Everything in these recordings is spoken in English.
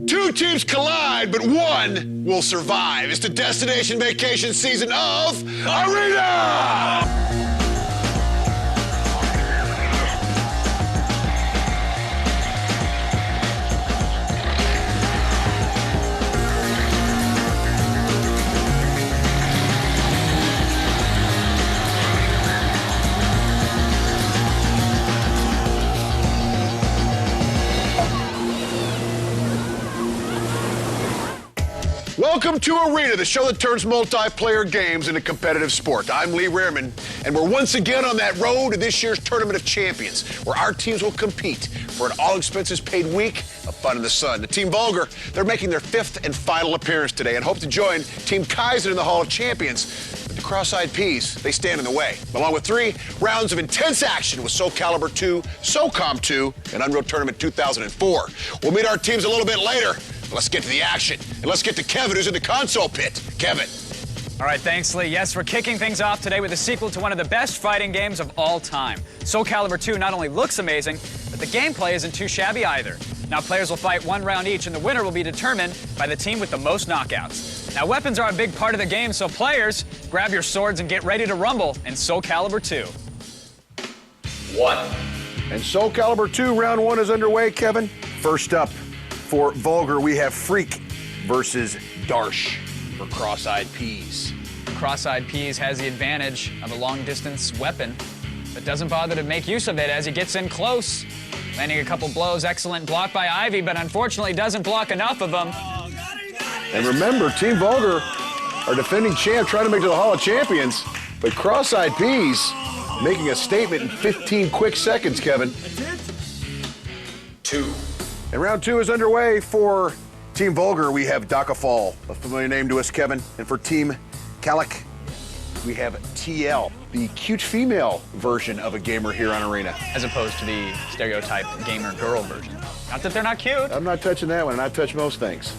Two teams collide, but one will survive. It's the destination vacation season of Arena! Welcome to Arena, the show that turns multiplayer games into competitive sport. I'm Lee Rehrman, and we're once again on that road to this year's Tournament of Champions, where our teams will compete for an all-expenses-paid week of fun in the sun. The Team Vulgar, they're making their fifth and final appearance today and hope to join Team Kaizen in the Hall of Champions. But the Cross-Eyed Peas, they stand in the way, along with 3 rounds of intense action with SoCaliber 2, SOCAM 2, and Unreal Tournament 2004. We'll meet our teams a little bit later. Let's get to the action, and let's get to Kevin, who's in the console pit. Kevin. All right, thanks, Lee. Yes, we're kicking things off today with a sequel to one of the best fighting games of all time. SoCaliber 2 not only looks amazing, but the gameplay isn't too shabby either. Now, players will fight 1 round each, and the winner will be determined by the team with the most knockouts. Now, weapons are a big part of the game, so players, grab your swords and get ready to rumble in SoCaliber 2. 1. And SoCaliber 2, round 1 is underway, Kevin. First up, for Vulgar, we have Freak versus Darsh for Cross-Eyed Peas. Cross-Eyed Peas has the advantage of a long-distance weapon, but doesn't bother to make use of it as he gets in close. Landing a couple blows, excellent block by Ivy, but unfortunately doesn't block enough of them. And remember, Team Vulgar are defending champ, trying to make it to the Hall of Champions, but Cross-Eyed Peas making a statement in 15 quick seconds, Kevin. 2. And round 2 is underway. For Team Vulgar, we have Dakafall, a familiar name to us, Kevin. And for Team Calic, we have TL, the cute female version of a gamer here on Arena. As opposed to the stereotype gamer girl version. Not that they're not cute. I'm not touching that one, and I touch most things.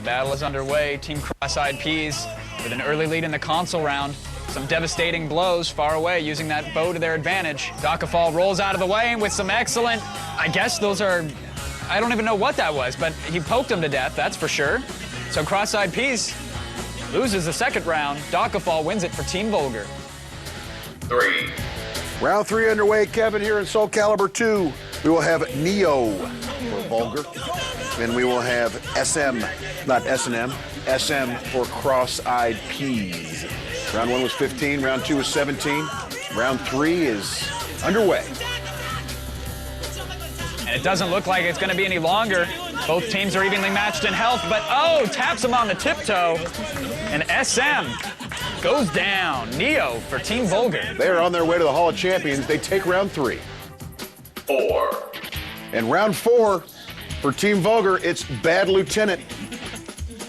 Battle is underway. Team Cross-Eyed Peas with an early lead in the console round. Some devastating blows far away using that bow to their advantage. Dakafall rolls out of the way with some excellent, I guess those are, I don't even know what that was, but he poked him to death, that's for sure. So Cross-Eyed Peas loses the second round. Dakafall wins it for Team Vulgar. 3. Round 3 underway, Kevin, here in SoCaliber 2. We will have Neo for Vulgar. And we will have SM, not S&M, SM for Cross-Eyed Peas. Round 1 was 15, round 2 was 17. Round 3 is underway. And it doesn't look like it's going to be any longer. Both teams are evenly matched in health, but oh, taps him on the tiptoe. And SM goes down. Neo for Team Vulgar. They are on their way to the Hall of Champions. They take round 3. 4. And round 4 for Team Vulgar, it's Bad Lieutenant.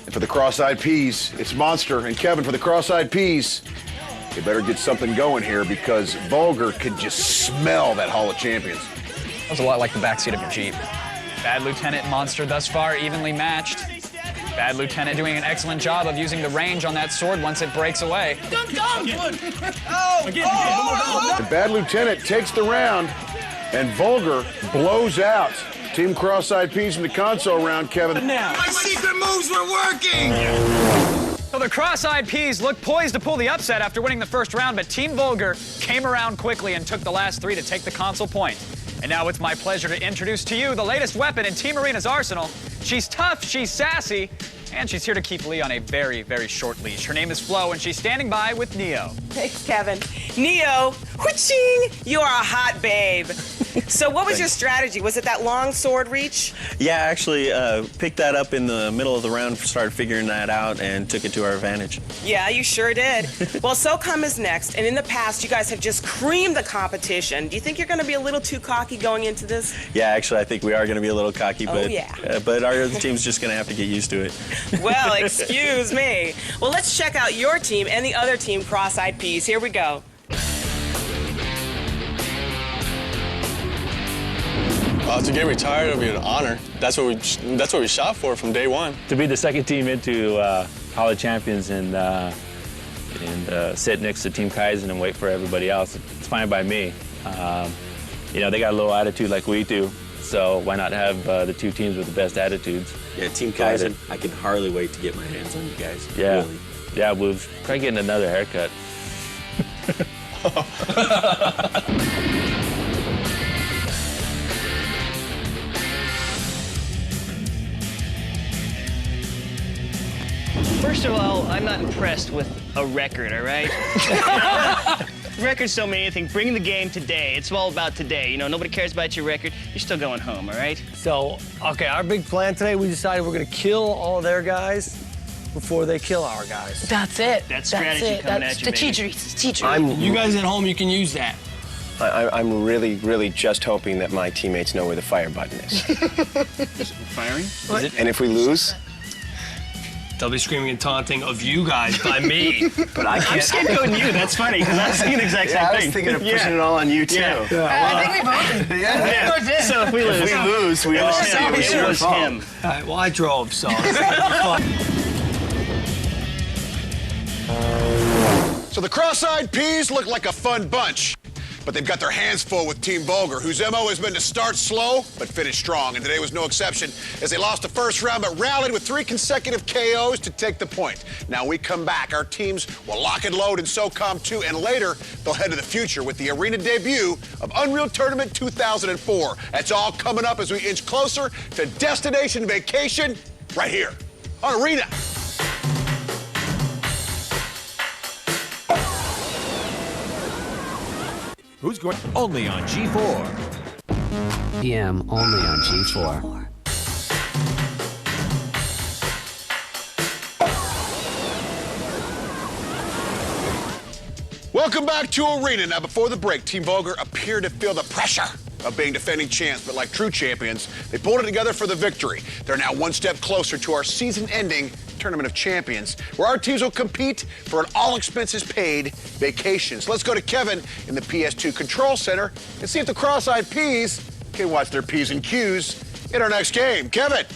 And for the Cross-Eyed Peas, it's Monster. And Kevin, for the Cross-Eyed Peas, they better get something going here because Vulgar can just smell that Hall of Champions. That was a lot like the backseat of a Jeep. Bad Lieutenant, Monster thus far evenly matched. Bad Lieutenant doing an excellent job of using the range on that sword once it breaks away. The Bad Lieutenant takes the round, and Vulgar blows out Team Cross-Eyed Peas in the console round, Kevin. My secret moves were working! So the Cross-Eyed Peas looked poised to pull the upset after winning the first round, but Team Vulgar came around quickly and took the last 3 to take the console point. And now it's my pleasure to introduce to you the latest weapon in Team Arena's arsenal. She's tough, she's sassy, and she's here to keep Lee on a very, very short leash. Her name is Flo, and she's standing by with Neo. Thanks, Kevin. Neo, whooching, you are a hot babe. So what was your strategy? Was it that long sword reach? Yeah, I actually picked that up in the middle of the round, started figuring that out, and took it to our advantage. Yeah, you sure did. Well, SOCAM is next, and in the past, you guys have just creamed the competition. Do you think you're going to be a little too cocky going into this? Yeah, actually, I think we are going to be a little cocky, but, but our other team's just going to have to get used to it. Well, excuse me. Well, let's check out your team and the other team, Cross-Eyed Peas. Here we go. To get retired, it'll be an honor. That's what we shot for from day one. To be the second team into Hall of Champions and sit next to Team Kaizen and wait for everybody else, it's fine by me. You know, they got a little attitude like we do, So why not have the two teams with the best attitudes? Yeah, Team Got Kaizen, it. I can hardly wait to get my hands on you guys. Yeah. Really. Yeah, we'll try getting another haircut. First of all, I'm not impressed with a record, all right? Records don't mean anything. Bring the game today. It's all about today. You know, nobody cares about your record. You're still going home, all right? So, okay, our big plan today, we decided we're gonna kill all their guys before they kill our guys. That's it. That's strategy coming That's at you, the baby. teacher. You guys at home, you can use that. I'm really just hoping that my teammates know where the fire button is. Firing? And if we lose, They'll be screaming and taunting of you guys by me. but I I'm can't. scapegoating you. That's funny, because I was thinking the exact same I thing. was thinking of pushing it all on you too. Yeah. I think we both. Yeah. So if we lose, If we lose, we all say it was it your was fault. him. All right, well, I drove, so it's gonna be fun. So the cross-eyed peas look like a fun bunch, but they've got their hands full with Team Vulgar, whose MO has been to start slow but finish strong. And today was no exception, as they lost the first round but rallied with 3 consecutive KOs to take the point. Now we come back, our teams will lock and load in SOCAM 2, and later they'll head to the future with the arena debut of Unreal Tournament 2004. That's all coming up as we inch closer to Destination Vacation right here on Arena. Who's going only on G4? PM only on G4. Welcome back to Arena. Now, before the break, Team Vulgar appeared to feel the pressure of being defending champs, but like true champions, they pulled it together for the victory. They're now one step closer to our season-ending Tournament of Champions, where our teams will compete for an all-expenses-paid vacation. So let's go to Kevin in the PS2 Control Center and see if the cross-eyed peas can watch their P's and Q's in our next game. Kevin.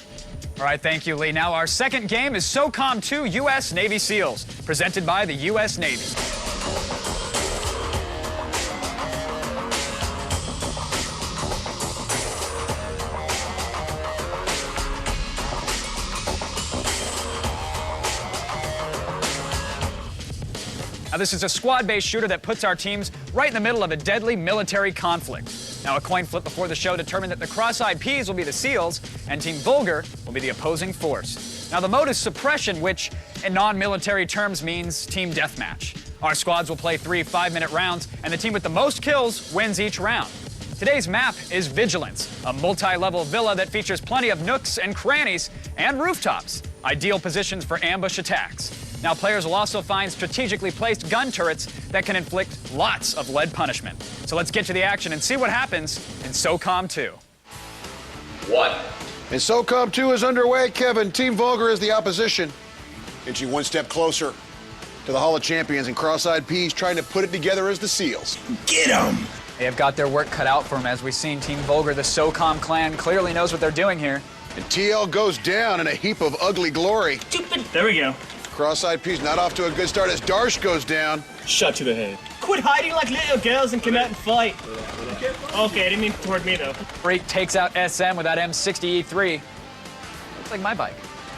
All right, thank you, Lee. Now, our second game is SOCOM 2 U.S. Navy SEALs, presented by the U.S. Navy. Now, this is a squad-based shooter that puts our teams right in the middle of a deadly military conflict. Now, a coin flip before the show determined that the cross-eyed peas will be the SEALs and Team Vulgar will be the opposing force. Now, the mode is suppression, which in non-military terms means team deathmatch. Our squads will play 3 5-minute rounds, and the team with the most kills wins each round. Today's map is Vigilance, a multi-level villa that features plenty of nooks and crannies and rooftops, ideal positions for ambush attacks. Now, players will also find strategically placed gun turrets that can inflict lots of lead punishment. So let's get to the action and see what happens in SOCOM 2. And SOCOM 2 is underway, Kevin. Team Vulgar is the opposition. Inching one step closer to the Hall of Champions, and cross-eyed peas trying to put it together as the SEAls. Get him! They have got their work cut out for them. As we've seen, Team Vulgar, the SOCOM clan, clearly knows what they're doing here. And TL goes down in a heap of ugly glory. There we go. Cross-eyed peas not off to a good start as Darsh goes down. Shot to the head. Quit hiding like little girls and come out and fight. Okay, I didn't mean toward me, though. Freak takes out SM with that M60E3. Looks like my bike.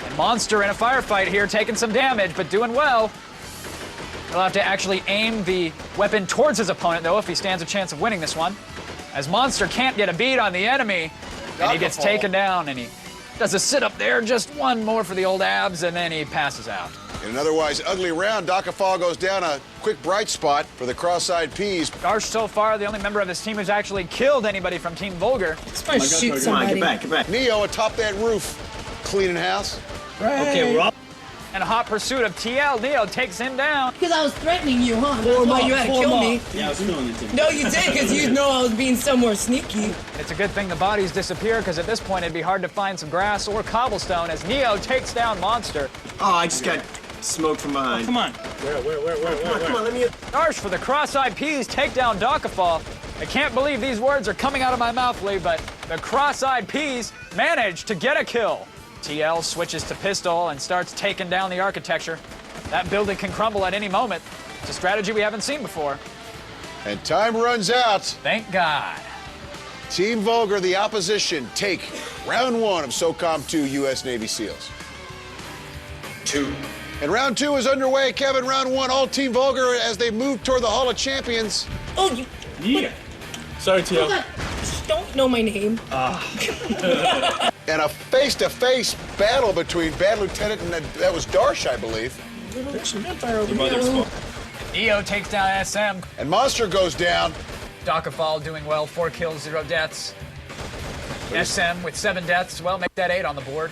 And Monster in a firefight here, taking some damage, but doing well. He'll have to actually aim the weapon towards his opponent, though, if he stands a chance of winning this one. As Monster can't get a beat on the enemy, and he gets taken down, and he does a sit-up there, just one more for the old abs, and then he passes out. In an otherwise ugly round, Dakafal goes down a quick bright spot for the cross-eyed peas. Darsh, so far, the only member of his team who's actually killed anybody from Team Vulgar. Let's shoot somebody. Get back. Neo atop that roof, cleaning house. Okay, we're all... In hot pursuit of TL, Neo takes him down. Because I was threatening you, huh? That's why you had to kill me. Yeah, I was feeling it too. No, you did, because you know I was being somewhere sneaky. It's a good thing the bodies disappear, because at this point it'd be hard to find some grass or cobblestone as Neo takes down Monster. Oh, I just got smoked from behind. Come on. Come on, let me... Darsh for the cross-eyed peas take down Dakafal. I can't believe these words are coming out of my mouth, Lee, but the cross-eyed peas managed to get a kill. TL switches to pistol and starts taking down the architecture. That building can crumble at any moment. It's a strategy we haven't seen before. And time runs out. Thank God. Team Vulgar, the opposition, take round 1 of SOCOM 2 U.S. Navy SEALs. 2. And round 2 is underway. Kevin, round 1, all Team Vulgar as they move toward the Hall of Champions. Oh, you. Yeah. Sorry, Tio. Don't know my name. And a face-to-face battle between Bad Lieutenant and that was Darsh, I believe. There's some gunfire over here. Neo takes down SM. And Monster goes down. Dakafal doing well, 4 kills, 0 deaths. SM with 7 deaths. Well, make that 8 on the board.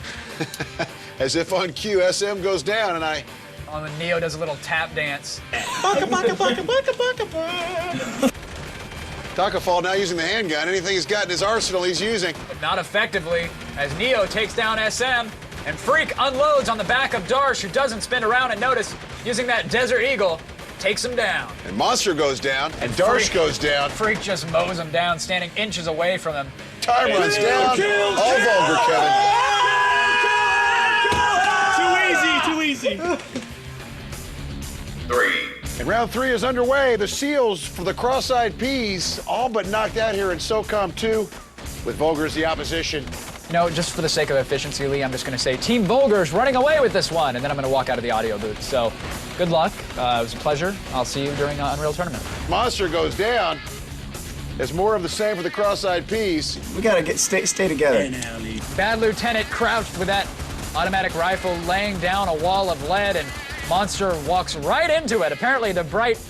As if on cue, SM goes down, and I... On the Neo does a little tap dance. Dakafal now using the handgun. Anything he's got in his arsenal, he's using. But not effectively, as Neo takes down SM, and Freak unloads on the back of Darsh, who doesn't spin around and notice, using that Desert Eagle, takes him down. And Monster goes down, and Darsh goes down. Freak just mows him down, standing inches away from him. Time runs down. All Vulgar, Kevin. Too easy. 3. And round 3 is underway. The SEALs for the cross-eyed peas, all but knocked out here in SOCOM 2, with Vulgar as the opposition. No, just for the sake of efficiency, Lee, I'm just going to say Team Vulgar's running away with this one, and then I'm going to walk out of the audio booth. So, good luck. It was a pleasure. I'll see you during Unreal Tournament. Monster goes down. There's more of the same for the cross-eyed peas. We gotta stay together. Bad Lieutenant crouched with that automatic rifle, laying down a wall of lead, and Monster walks right into it. Apparently, the bright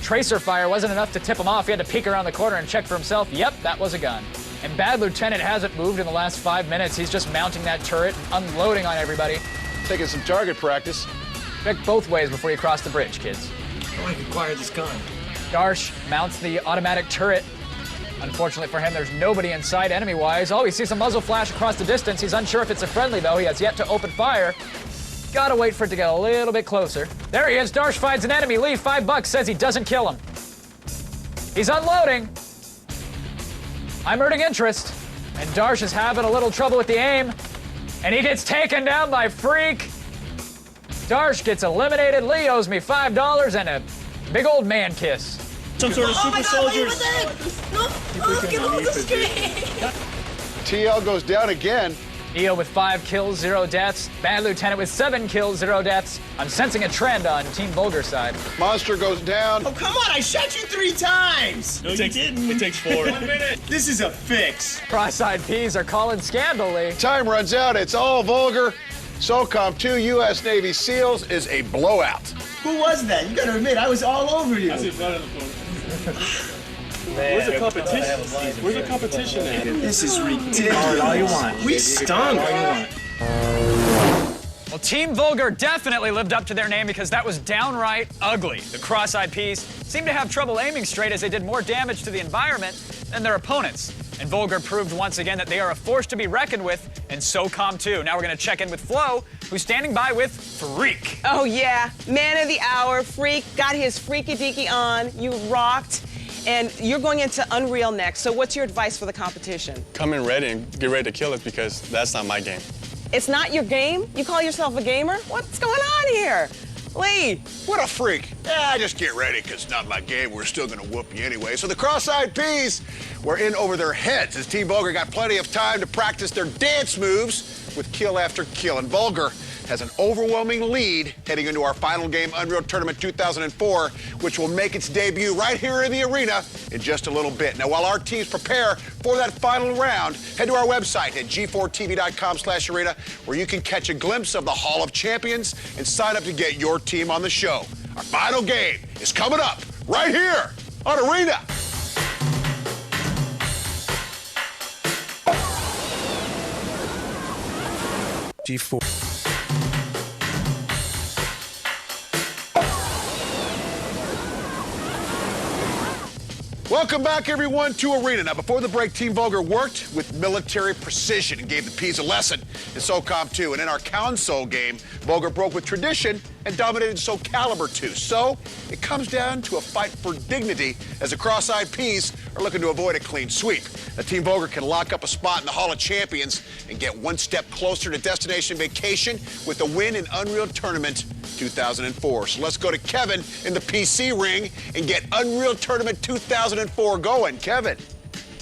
tracer fire wasn't enough to tip him off. He had to peek around the corner and check for himself. Yep, that was a gun. And Bad Lieutenant hasn't moved in the last 5 minutes. He's just mounting that turret and unloading on everybody. Taking some target practice. Check both ways before you cross the bridge, kids. Oh, I can acquire this gun. Darsh mounts the automatic turret. Unfortunately for him, there's nobody in sight enemy-wise. Oh, he sees a muzzle flash across the distance. He's unsure if it's a friendly, though. He has yet to open fire. Gotta wait for it to get a little bit closer. There he is. Darsh finds an enemy. Lee, $5, says he doesn't kill him. He's unloading. I'm earning interest. And Darsh is having a little trouble with the aim. And he gets taken down by Freak. Darsh gets eliminated. Lee owes me $5 and a big old man kiss. Some sort of super soldiers. Get off the screen. TL goes down again. Neo with 5 kills, 0 deaths. Bad Lieutenant with 7 kills, 0 deaths. I'm sensing a trend on Team Vulgar side. Monster goes down. Oh, come on, I shot you 3 times. No, it takes 4. 1 minute. This is a fix. Cross-eyed peas are calling scandal, Lee. Time runs out. It's all Vulgar. SOCOM 2 U.S. Navy SEALs is a blowout. Who was that? You gotta admit, I was all over you. I see blood in the corner. Where's the competition? Where's the competition at? This is ridiculous. All you want. We stunk. All you want. Well, Team Vulgar definitely lived up to their name because that was downright ugly. The cross-eyed peas seemed to have trouble aiming straight as they did more damage to the environment than their opponents. And Vulgar proved once again that they are a force to be reckoned with in SOCOM 2. Now we're going to check in with Flo, who's standing by with Freak. Oh, yeah. Man of the hour. Freak got his freaky deaky on. You rocked. And you're going into Unreal next. So what's your advice for the competition? Come in ready and get ready to kill us because that's not my game. It's not your game? You call yourself a gamer? What's going on here? Lee. What a freak. Yeah, just get ready, because it's not my game. We're still going to whoop you anyway. So the cross-eyed peas were in over their heads as Team Vulgar got plenty of time to practice their dance moves with kill after kill. And Vulgar has an overwhelming lead heading into our final game, Unreal Tournament 2004, which will make its debut right here in the arena in just a little bit. Now, while our teams prepare for that final round, head to our website at g4tv.com/arena, where you can catch a glimpse of the Hall of Champions and sign up to get your team on the show. Our final game is coming up right here on Arena. G4. Welcome back, everyone, to Arena. Now, before the break, Team Vulgar worked with military precision and gave the Peas a lesson in SOCOM 2. And in our console game, Vulgar broke with tradition and dominated SoCaliber 2. So it comes down to a fight for dignity as the cross-eyed Peas are looking to avoid a clean sweep. Now, Team Vulgar can lock up a spot in the Hall of Champions and get one step closer to destination vacation with a win in Unreal Tournament 2004. So let's go to Kevin in the PC ring and get Unreal Tournament 2004 going. Kevin.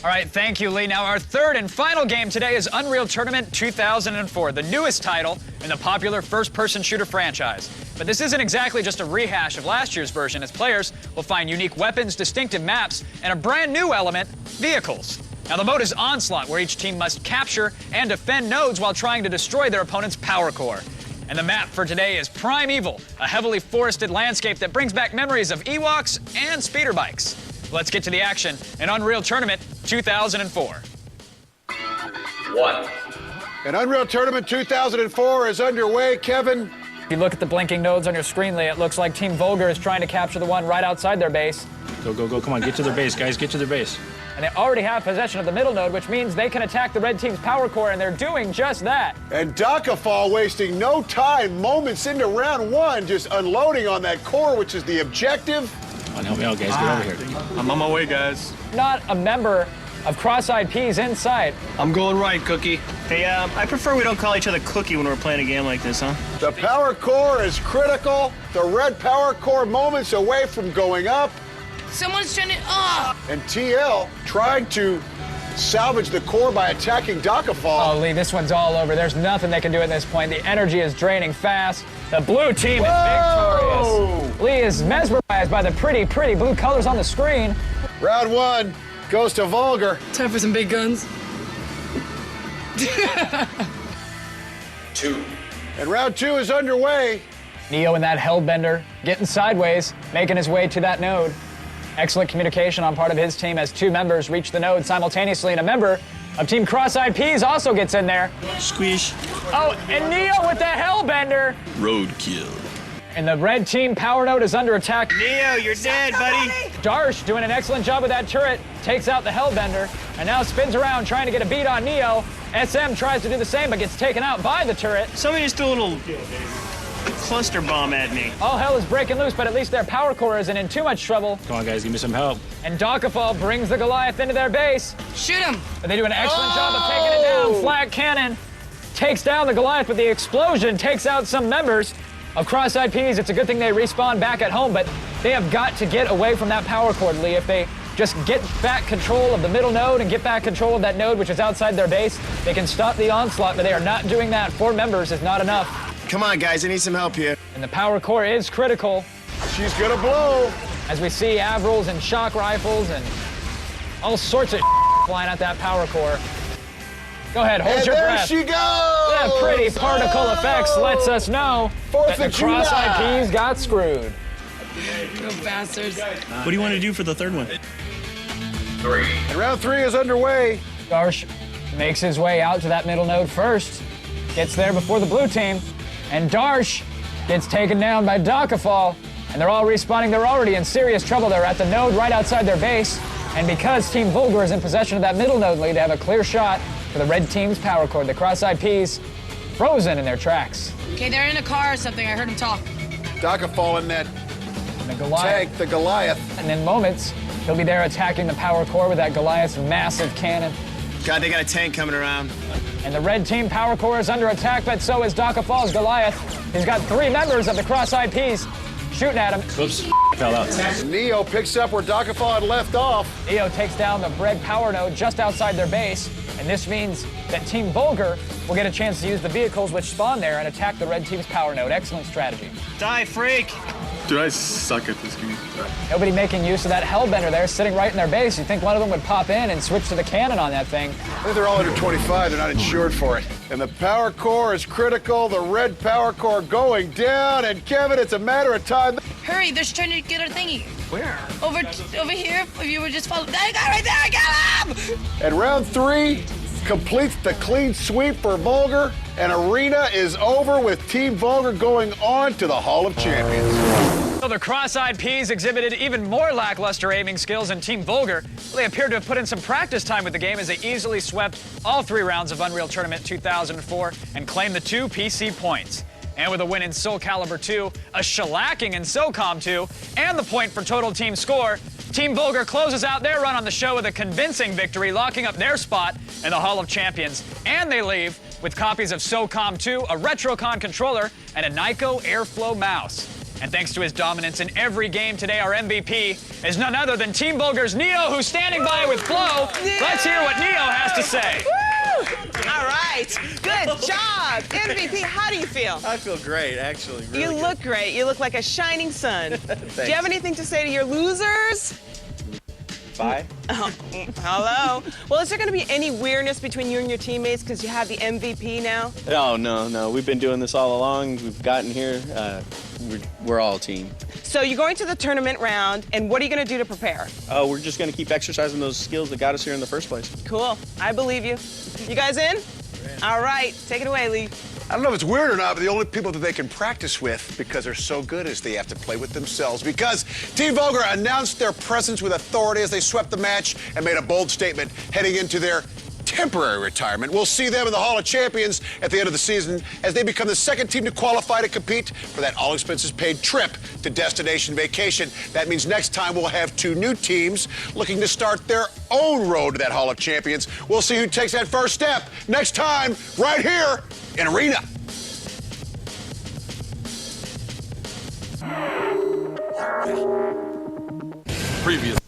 All right, thank you, Lee. Now, our third and final game today is Unreal Tournament 2004, the newest title in the popular first-person shooter franchise. But this isn't exactly just a rehash of last year's version, as players will find unique weapons, distinctive maps, and a brand new element, vehicles. Now, the mode is Onslaught, where each team must capture and defend nodes while trying to destroy their opponent's power core. And the map for today is Primeval, a heavily forested landscape that brings back memories of Ewoks and speeder bikes. Let's get to the action in Unreal Tournament 2004. And Unreal Tournament 2004 is underway, Kevin. If you look at the blinking nodes on your screen, Lee, it looks like Team Vulgar is trying to capture the one right outside their base. Go, go, go. Come on, get to their base, guys. Get to their base. And they already have possession of the middle node, which means they can attack the red team's power core, and they're doing just that. And Dakafall wasting no time, moments into round one, just unloading on that core, which is the objective. Come on, help me out, guys. Get over here. I'm on my way, guys. Not a member of Cross-Eyed Peas in sight. I'm going right, Cookie. Hey, I prefer we don't call each other Cookie when we're playing a game like this, huh? The power core is critical. The red power core moments away from going up. Someone's trying to. And TL trying to salvage the core by attacking Dakafall. Oh, Lee, this one's all over. There's nothing they can do at this point. The energy is draining fast. The blue team is victorious. Lee is mesmerized by the pretty blue colors on the screen. Round one goes to Vulgar. Time for some big guns. And round two is underway. Neo and that Hellbender getting sideways, making his way to that node. Excellent communication on part of his team as two members reach the node simultaneously, and a member of Team Cross-Eyed Peas also gets in there. Squish. Oh, and Neo with that Hellbender. Roadkill. And the red team power node is under attack. Neo, you're dead, buddy. Darsh doing an excellent job with that turret, takes out the Hellbender, and now spins around trying to get a beat on Neo. SM tries to do the same, but gets taken out by the turret. Somebody just threw a little cluster bomb at me. All hell is breaking loose, but at least their power core isn't in too much trouble. Come on, guys. Give me some help. And Dakafall brings the Goliath into their base. Shoot him. But they do an excellent job of taking it down. Flat cannon takes down the Goliath with the explosion, takes out some members of Cross-Eyed Peas. It's a good thing they respawn back at home, but they have got to get away from that power cord, Lee. If they just get back control of the middle node and get back control of that node, which is outside their base, they can stop the onslaught, but they are not doing that. 4 members is not enough. Come on, guys. I need some help here. And the power core is critical. She's gonna blow. As we see Avrils and shock rifles and all sorts of flying at that power core. Go ahead, hold your there breath. she goes. That pretty particle effects lets us know that the Cross-Eyed Peas got screwed. You bastards. What do you want to do for the third one? And round three is underway. Darsh makes his way out to that middle node first. Gets there before the blue team. And Darsh gets taken down by Dakafall. And they're all respawning. They're already in serious trouble. They're at the node right outside their base. And because Team Vulgar is in possession of that middle node lead, they have a clear shot for the red team's power cord. The Cross-Eyed Peas frozen in their tracks. Okay, they're in a car or something. I heard him talk. Dakafall in that And the Goliath. tank, the Goliath. And in moments, he'll be there attacking the power core with that Goliath's massive cannon. God, they got a tank coming around. And the red team power core is under attack, but so is Dakafall's Goliath. He's got 3 members of the Cross-Eyed Peas shooting at him. Oops. Fell out. Neo picks up where Dakafall had left off. Neo takes down the red power node just outside their base, and this means that Team Vulgar will get a chance to use the vehicles which spawn there and attack the red team's power node. Excellent strategy. Die, freak. Dude, I suck at this game. Nobody making use of that Hellbender there, sitting right in their base. You'd think one of them would pop in and switch to the cannon on that thing. I think they're all under 25. They're not insured for it. And the power core is critical. The red power core going down. And Kevin, it's a matter of time. Hurry, they're trying to get our thingy. Where? Over here. If you would just follow. That guy right there, I got him! And round 3 completes the clean sweep for Vulgar. And Arena is over with Team Vulgar going on to the Hall of Champions. So the Cross-Eyed Peas exhibited even more lackluster aiming skills than Team Vulgar. They appeared to have put in some practice time with the game as they easily swept all 3 rounds of Unreal Tournament 2004 and claimed the 2 PC points. And with a win in Soul Calibur 2, a shellacking in SOCAM 2, and the point for total team score, Team Vulgar closes out their run on the show with a convincing victory, locking up their spot in the Hall of Champions. And they leave with copies of SOCAM 2, a Retrocon controller, and a Nyko Airflow mouse. And thanks to his dominance in every game today, our MVP is none other than Team Vulgar's Neo, who's standing by with Flo. Yeah. Let's hear what Neo has to say. Woo! All right. Good job. MVP, how do you feel? I feel great, actually. Really You good. look great. You look like a shining sun. Do you have anything to say to your losers? Bye. Oh, hello. Well, is there going to be any weirdness between you and your teammates because you have the MVP now? No. We've been doing this all along. We've gotten here. We're all a team. So you're going to the tournament round, and what are you going to do to prepare? Oh, we're just going to keep exercising those skills that got us here in the first place. Cool. I believe you. You guys in? All right. Take it away, Lee. I don't know if it's weird or not, but the only people that they can practice with because they're so good is they have to play with themselves. Because Team Vulgar announced their presence with authority as they swept the match and made a bold statement heading into their temporary retirement. We'll see them in the Hall of Champions at the end of the season as they become the second team to qualify to compete for that all-expenses-paid trip to Destination Vacation. That means next time we'll have two new teams looking to start their own road to that Hall of Champions. We'll see who takes that first step next time right here in Arena. Previous.